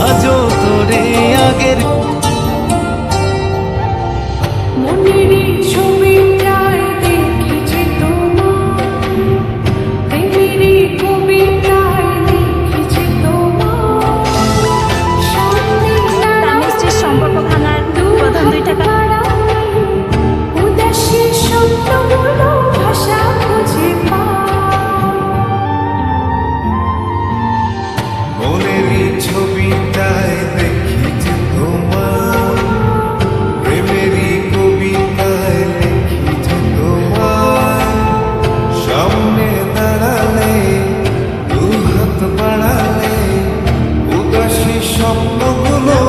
আজও তোরে আগের মনেরই ছবিটায় দেখেছি তোমার, প্রেমেরই কবিতায় লিখেছি তোমার। সামনে স্বামী স্ত্রীর সম্পর্ক ভাঙার প্রধান দুইটা কারণ। উদাসী শব্দগুলো ভাষা খুঁজে পায়। মনেরই ছবিটায় দেখেছি তোমার, প্রেমেরই কবিতায় লিখেছি তোমার। সামনে দাঁড়ালে দু হাত বাড়ালে উদাসী স্বপ্নগুলো